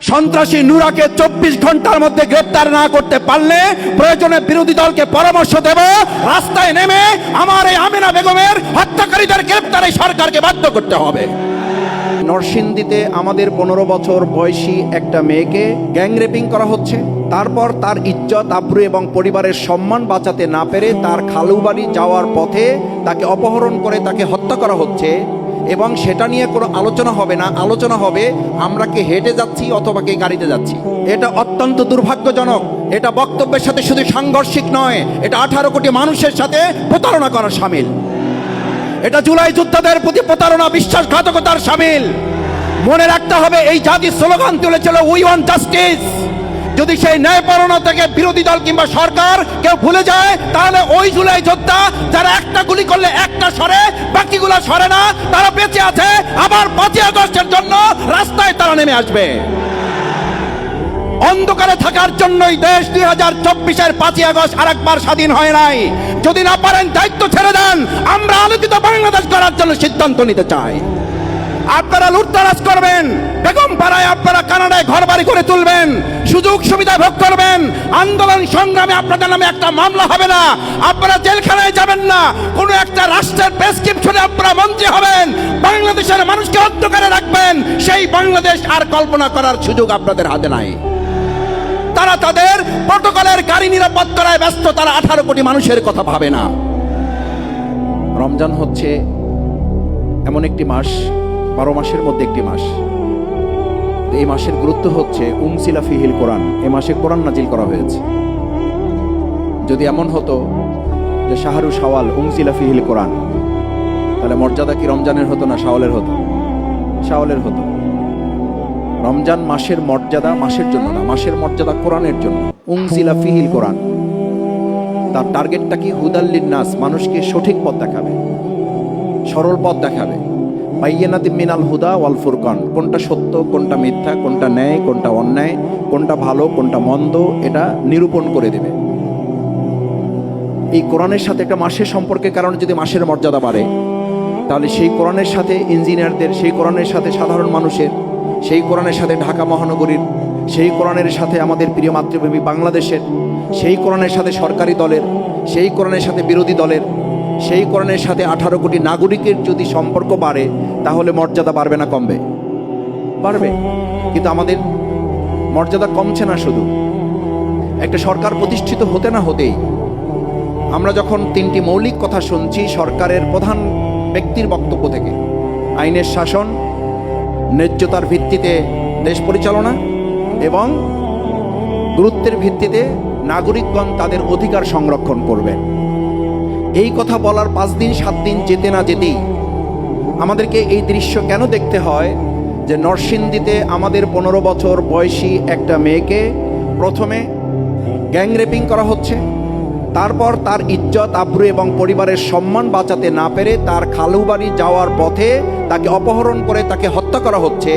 সন্ত্রাসী নুরাকে 24 ঘন্টার মধ্যে গ্রেফতার না করতে পারলে প্রয়োজনে বিরোধী দলকে পরামর্শ দেব, রাস্তায় নেমে আমার এই আমেনা বেগমের হত্যাকারীদের গ্রেফতারে সরকারকে বাধ্য করতে হবে। নরসিংদীতে আমাদের 15 বছর বয়সী একটা মেয়েকে গ্যাং রেপিং করা হচ্ছে। তারপর তার ইজ্জত আবরু এবং পরিবারের সম্মান বাঁচাতে না পেরে তার খালু বাড়ি যাওয়ার পথে তাকে অপহরণ করে তাকে হত্যা করা হচ্ছে, এবং সেটা নিয়ে কোনো আলোচনা হবে না। আলোচনা হবে আমরা কে হেঁটে যাচ্ছি অথবা কে গাড়িতে যাচ্ছি। এটা অত্যন্ত দুর্ভাগ্যজনক। এটা বক্তব্যের সাথে শুধু সাংঘর্ষিক নয়, এটা 18 কোটি মানুষের সাথে প্রতারণা করার শামিল। এটা জুলাই যোদ্ধাদের প্রতি প্রতারণা, বিশ্বাসঘাতকতার শামিল। মনে রাখতে হবে, এই জাতি স্লোগান তুলেছিল উই ওয়ান্ট জাস্টিস। যদি সেই ন্যায়পরায়ণতা থেকে বিরোধী দল কিংবা সরকার কেউ ভুলে যায়, তাহলে ওই জুলাই যোদ্ধা যারা একটা গুলি করলে একটা সরে, বাকিগুলো সরে না, তারা বেঁচে আছে। আবার 5ই আগস্টের জন্য রাস্তায় তারা নেমে আসবে। অন্ধকারে থাকার জন্যই দেশ 2024-এর 5ই আগস্ট আরেকবার স্বাধীন হয় নাই। যদি না পারেন দায়িত্ব ছেড়ে দেন, আমরা আলোকিত বাংলাদেশ গড়ার জন্য সিদ্ধান্ত নিতে চাই। আপনারা লুটতরাজ করবেন, বেগম পাড়ায় আপনারা কানাডায় ঘর বাড়ি করে তুলবেন, সুযোগ সুবিধা ভোগ করবেন, আন্দোলন সংগ্রামে আপনাদের নামে একটা মামলা হবে না, আপনারা জেলখানায় যাবেন না, কোনো একটা রাষ্ট্রের প্রেসক্রিপশনে আপনারা মন্ত্রী হবেন, বাংলাদেশের মানুষকে অন্ধকারে রাখবেন। সেই বাংলাদেশ আর কল্পনা করার সুযোগ আপনাদের হাতে নাই। তারা তাদের প্রটোকলের গাড়ি নিরাপদ করায় ব্যস্ত, তারা 18 কোটি মানুষের কথা ভাবে না। রমজান হচ্ছে এমন একটি মাস, 12 মাসের মধ্যে একটি মাস। এই মাসের গুরুত্ব হচ্ছে উনজিলা ফিহিল কোরআন। এই মাসে কোরআন নাজিল করা হয়েছে। যদি এমন হতো যে শাহরু শাওয়াল উনজিলা ফিহিল কোরআন, তাহলে মর্যাদা কি রমজানের হতো না শাওয়ালের হতো? শাওয়ালের হতো। রমজান মাসের মর্যাদা মাসের জন্য না, মাসের মর্যাদা কোরআনের জন্য। উনজিলা ফিহিল কোরআন, তার টার্গেটটা কি? হুদাল্লিন নাস, মানুষকে সঠিক পথ দেখাবে, সরল পথ দেখাবে। বাইয়িনাতিম মিনাল হুদা ওয়াল ফুরকান, কোনটা সত্য কোনটা মিথ্যা, কোনটা ন্যায় কোনটা অন্যায়, কোনটা ভালো কোনটা মন্দ, এটা নিরূপণ করে দেবে। এই কোরআনের সাথে একটা মাসের সম্পর্কের কারণে যদি মাসের মর্যাদা বাড়ে, তাহলে সেই কোরআনের সাথে ইঞ্জিনিয়ারদের, সেই কোরআনের সাথে সাধারণ মানুষের, সেই কোরআনের সাথে ঢাকা মহানগরীর, সেই কোরআনের সাথে আমাদের প্রিয় মাতৃভূমি বাংলাদেশের, সেই কোরআনের সাথে সরকারি দলের, সেই কোরআনের সাথে বিরোধী দলের, সেই কোরআনের সাথে 18 কোটি নাগরিকের যদি সম্পর্ক বাড়ে, তাহলে মর্যাদা বাড়বে না কমবে? বাড়বে। কিন্তু আমাদের মর্যাদা কমছে না। শুধু একটা সরকার প্রতিষ্ঠিত হতে না হতেই আমরা যখন 3টি মৌলিক কথা শুনছি সরকারের প্রধান ব্যক্তির বক্তব্য থেকে, আইনের শাসন, ন্যায্যতার ভিত্তিতে দেশ পরিচালনা এবং গুরুত্বের ভিত্তিতে নাগরিকগণ তাদের অধিকার সংরক্ষণ করবেন। এই কথা বলার 5 দিন 7 দিন যেতে না যেতেই আমাদেরকে এই দৃশ্য কেন দেখতে হয় যে নরসিংদীতে আমাদের 15 বছর বয়সী একটা মেয়েকে প্রথমে গ্যাং রেপিং করা হচ্ছে, তারপর তার ইজ্জত আবরু এবং পরিবারের সম্মান বাঁচাতে না পেরে তার খালু বাড়ি যাওয়ার পথে তাকে অপহরণ করে তাকে হত্যা করা হচ্ছে,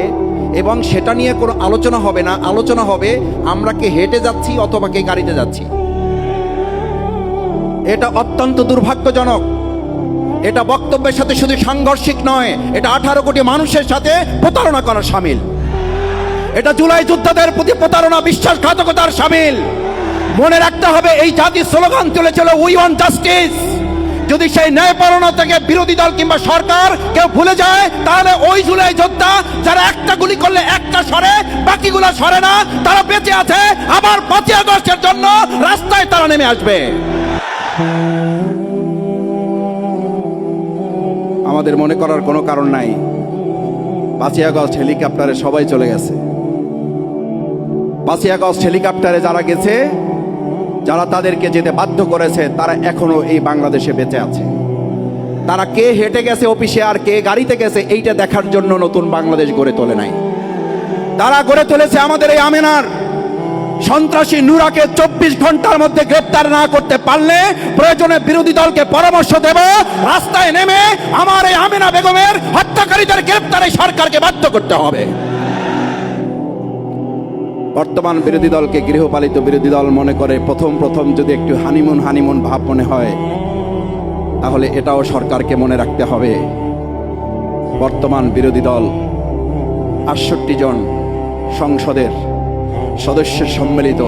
এবং সেটা নিয়ে কোনো আলোচনা হবে না। আলোচনা হবে আমরা কে হেঁটে যাচ্ছি অথবা কে গাড়িতে যাচ্ছি। এটা অত্যন্ত দুর্ভাগ্যজনক। এটা বক্তব্যের সাথে শুধু সাংঘর্ষিক নয়, এটা 18 কোটি মানুষের সাথে প্রতারণা করার শামিল। এটা জুলাই যোদ্ধাদের প্রতি প্রতারণা, বিশ্বাসঘাতকতার শামিল। মনে রাখতে হবে, এই জাতি স্লোগান তুলেছিল উই ওয়ান্ট জাস্টিস। যদি সেই ন্যায়পরায়ণতা থেকে বিরোধী দল কিংবা সরকার কেউ ভুলে যায়, তাহলে ওই জুলাই যোদ্ধা যারা একটা গুলি করলে একটা সরে, বাকিগুলো সরে না, তারা বেঁচে আছে। আবার 5ই আগস্টের জন্য রাস্তায় তারা নেমে আসবে। আমাদের মনে করার কোনো কারণ নাই 5ই আগস্ট হেলিকপ্টারে সবাই চলে গেছে। 5ই আগস্ট হেলিকপ্টারে যারা গেছে, যারা তাদেরকে যেতে বাধ্য করেছে, তারা এখনো এই বাংলাদেশে বেঁচে আছে। তারা কে হেঁটে গেছে অফিসে আর কে গাড়িতে গেছে, এইটা দেখার জন্য নতুন বাংলাদেশ গড়ে তোলে নাই। তারা গড়ে তুলেছে আমাদের এই আমেনার সন্ত্রাসী নুরাকে 24 ঘন্টার মধ্যে গ্রেফতার না করতে পারলে প্রয়োজনে বিরোধী দলকে পরামর্শ দেব, রাস্তায় নেমে আমার এই আমেনা বেগমের হত্যাকারীদের গ্রেফতারে সরকারকে বাধ্য করতে হবে। বর্তমান বিরোধী দলকে গৃহপালিত বিরোধী দল মনে করে প্রথম যদি একটু হানিমুন ভাব মনে হয়, তাহলে এটাও সরকারকে মনে রাখতে হবে বর্তমান বিরোধী দল 68 জন সংসদের সদস্যের সম্মিলিত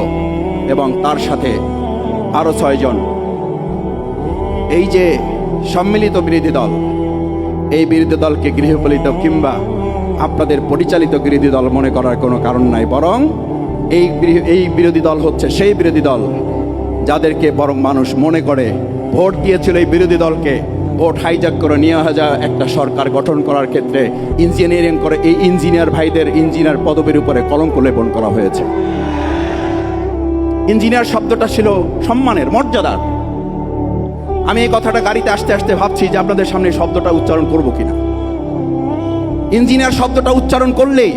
এবং তার সাথে আরও 6 জন, এই যে সম্মিলিত বিরোধী দল, এই বিরোধী দলকে গৃহপালিত কিংবা আপনাদের পরিচালিত বিরোধী দল মনে করার কোনো কারণ নাই, বরং এই বিরোধী দল হচ্ছে সেই বিরোধী দল যাদেরকে বরং মানুষ মনে করে ভোট দিয়েছিল এই বিরোধী দলকে ভোট হাইজ্যাক করে নিয়ে যায় একটা সরকার গঠন করার ক্ষেত্রে ইঞ্জিনিয়ারিং করে এই ইঞ্জিনিয়ার ভাইদের ইঞ্জিনিয়ার পদবীর উপরে কলঙ্ক লেপন করা হয়েছে। ইঞ্জিনিয়ার শব্দটা ছিল সম্মানের, মর্যাদার। আমি এই কথাটা গাড়িতে আসতে আসতে ভাবছি যে আপনাদের সামনে শব্দটা উচ্চারণ করব কিনা। ইঞ্জিনিয়ার শব্দটা উচ্চারণ করলেই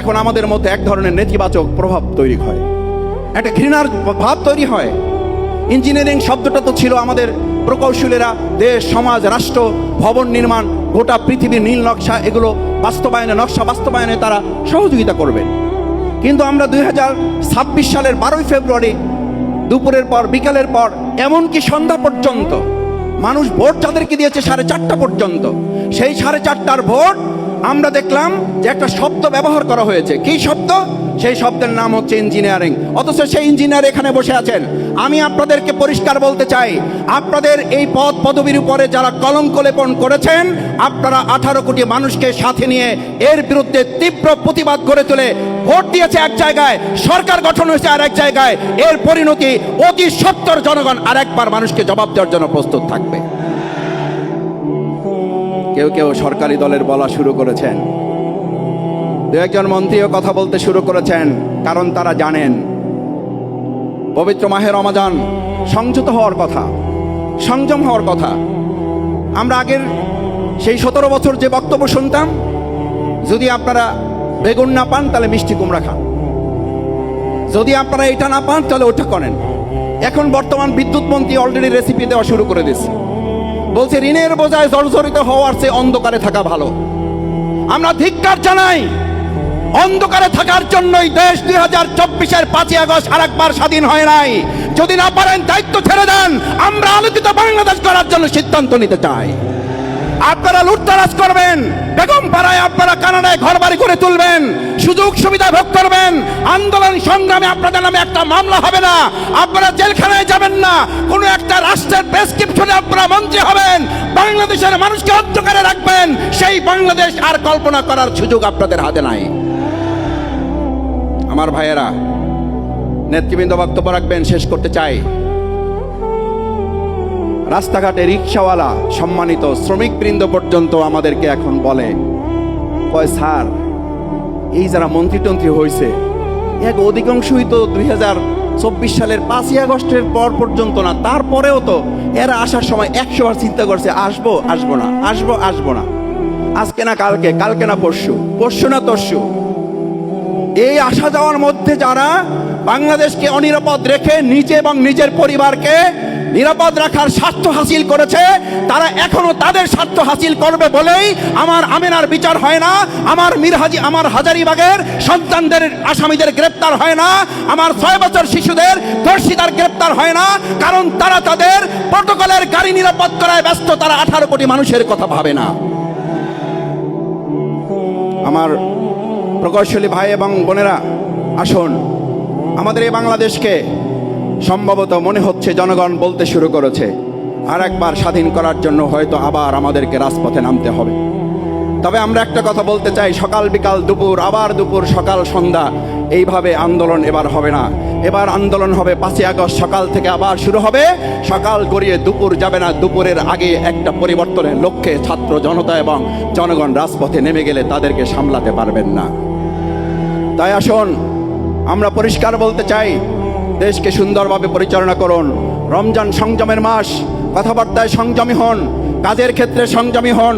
এখন আমাদের মধ্যে এক ধরনের নেতিবাচক প্রভাব তৈরি হয়, একটা ঘৃণার ভাব তৈরি হয়। ইঞ্জিনিয়ারিং শব্দটা তো ছিল আমাদের প্রকৌশলীরা দেশ, সমাজ, রাষ্ট্র, ভবন নির্মাণ, গোটা পৃথিবীর নীল নকশা, এগুলো বাস্তবায়নে, নকশা বাস্তবায়নে তারা সহযোগিতা করবেন। কিন্তু আমরা 2026 সালের 12ই ফেব্রুয়ারি দুপুরের পর, বিকালের পর, এমনকি সন্ধ্যা পর্যন্ত মানুষ ভোট যাদেরকে দিয়েছে 4:30 পর্যন্ত, সেই 4:30টার ভোট আমরা দেখলাম যে একটা শব্দ ব্যবহার করা হয়েছে। কি শব্দ? সেই শব্দের নাম হচ্ছে ইঞ্জিনিয়ারিং। অথচ সেই ইঞ্জিনিয়ার এখানে বসে আছেন। আমি আপনাদেরকে পরিষ্কার বলতে চাই, আপনাদের এই পদ পদবীর উপরে যারা কলঙ্ক লেপন করেছেন, আপনারা 18 কোটি মানুষকে সাথে নিয়ে এর বিরুদ্ধে তীব্র প্রতিবাদ করে তুলে ভোট দিয়েছে এক জায়গায়, সরকার গঠন হয়েছে আর এক জায়গায়। এর পরিণতি অতি সত্বর জনগণ আরেকবার মানুষকে জবাব দেওয়ার জন্য প্রস্তুত থাকবে। কেউ কেউ সরকারি দলের বলা শুরু করেছেন, 2-1 মন্ত্রীও কথা বলতে শুরু করেছেন, কারণ তারা জানেন পবিত্র মাহে রমাজান, সংযত হওয়ার কথা, সংযম হওয়ার কথা। আমরা আগের সেই 17 বছর যে বক্তব্য শুনতাম, যদি আপনারা বেগুন না পান তাহলে মিষ্টি কুমড়া খান, যদি আপনারা এটা না পান তাহলে ওটা করেন। এখন বর্তমান বিদ্যুৎ মন্ত্রী অলরেডি রেসিপি দেওয়া শুরু করে দিচ্ছে, বলছে ঋণের বোঝায় জর্জরিত হওয়ার চেয়ে অন্ধকারে থাকা ভালো। আমরা ধিক্কার জানাই, অন্ধকারে থাকার জন্যই দেশ 2024-এর 5ই আগস্ট আরেকবার স্বাধীন হয় নাই। যদি না পারেন দায়িত্ব ছেড়ে দেন, আমরা আলোকিত বাংলাদেশ করার জন্য সিদ্ধান্ত নিতে চাই। আপনারা লুটতরাজ করবেন, বেগম পাড়ায় আপনারা কানাডায় ঘর বাড়ি করে তুলবেন, সুযোগ সুবিধা ভোগ করবেন, আন্দোলন সংগ্রামে আপনাদের নামে একটা মামলা হবে না, আপনারা জেলখানায় যাবেন না, কোনো একটা রাষ্ট্রের প্রেসক্রিপশনে আপনারা মন্ত্রী হবেন, বাংলাদেশের মানুষকে অন্ধকারে রাখবেন। সেই বাংলাদেশ আর কল্পনা করার সুযোগ আপনাদের হাতে নাই। আমার ভাইয়েরা, নেতৃবৃন্দ বক্তব্য রাখবেন, শেষ করতে চাই। রাস্তাঘাটে রিক্সাওয়ালা, সম্মানিত শ্রমিকবৃন্দ পর্যন্ত আমাদেরকে এখন বলে, স্যার এই যারা মন্ত্রী হয়েছে এক অধিকাংশই তো 2024 সালের 5ই আগস্টের পর পর্যন্ত না, তারপরেও তো এরা আসার সময় 100 বার চিন্তা করছে আসবো না, আসবো না, আজকে না কালকে, কালকে না পরশু, পরশু না তরশু। এই আসা যাওয়ার মধ্যে যারা বাংলাদেশকে অনিরাপদ রেখে নিজে এবং নিজের পরিবারকে নিরাপদ রাখার স্বার্থ হাসিল করেছে, তারা এখনো তাদের স্বার্থ হাসিল করবে বলেই আমার আমেনার বিচার হয় না, আমার হাজারীবাগের সন্তানদের আসামিদের গ্রেপ্তার হয় না, আমার 6 বছর শিশুদের ধর্ষিতার গ্রেপ্তার হয় না, কারণ তারা তাদের প্রটোকলের গাড়ি নিরাপদ করায় ব্যস্ত, তারা 18 কোটি মানুষের কথা ভাবে না। আমার প্রকৌশলী ভাই এবং বোনেরা, আসুন, আমাদের এই বাংলাদেশকে সম্ভবত মনে হচ্ছে জনগণ বলতে শুরু করেছে আর একবার স্বাধীন করার জন্য হয়তো আবার আমাদেরকে রাজপথে নামতে হবে। তবে আমরা একটা কথা বলতে চাই, সকাল বিকাল দুপুর, আবার দুপুর সকাল সন্ধ্যা, এইভাবে আন্দোলন এবার হবে না। এবার আন্দোলন হবে 5ই আগস্ট সকাল থেকে আবার শুরু হবে, সকাল গড়িয়ে দুপুর যাবে না, দুপুরের আগে একটা পরিবর্তনের লক্ষ্যে ছাত্র জনতা এবং জনগণ রাজপথে নেমে গেলে তাদেরকে সামলাতে পারবেন না। তাই আসুন, আমরা পরিষ্কার বলতে চাই, দেশকে সুন্দরভাবে পরিচালনা করুন। রমজান সংযমের মাস, কথাবার্তায় সংযমী হন, কাজের ক্ষেত্রে সংযমী হন,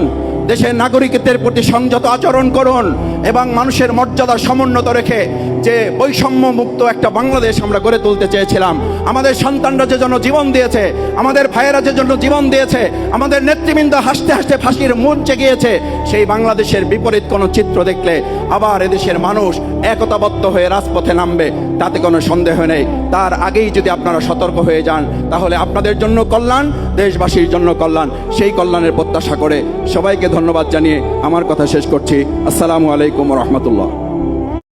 দেশের নাগরিকদের প্রতি সংযত আচরণ করুন এবং মানুষের মর্যাদা সমুন্নত রেখে যে বৈষম্য মুক্ত একটা বাংলাদেশ আমরা গড়ে তুলতে চেয়েছিলাম, আমাদের সন্তানরা যে জন্য জীবন দিয়েছে, আমাদের ভাইয়েরা যে জন্য জীবন দিয়েছে, আমাদের নেতৃবৃন্দ হাসতে হাসতে ফাঁসির মঞ্চে গিয়েছে, সেই বাংলাদেশের বিপরীত কোনো চিত্র দেখলে আবার এদেশের মানুষ একতাবদ্ধ হয়ে রাজপথে নামবে, তাতে কোনো সন্দেহ নেই। তার আগেই যদি আপনারা সতর্ক হয়ে যান, তাহলে আপনাদের জন্য কল্যাণ, দেশবাসীর জন্য কল্যাণ। সেই কল্যাণের প্রত্যাশা করে সবাইকে ধন্যবাদ জানিয়ে আমার কথা শেষ করছি। আসসালামু আলাইকুম ওয়া রাহমাতুল্লাহ।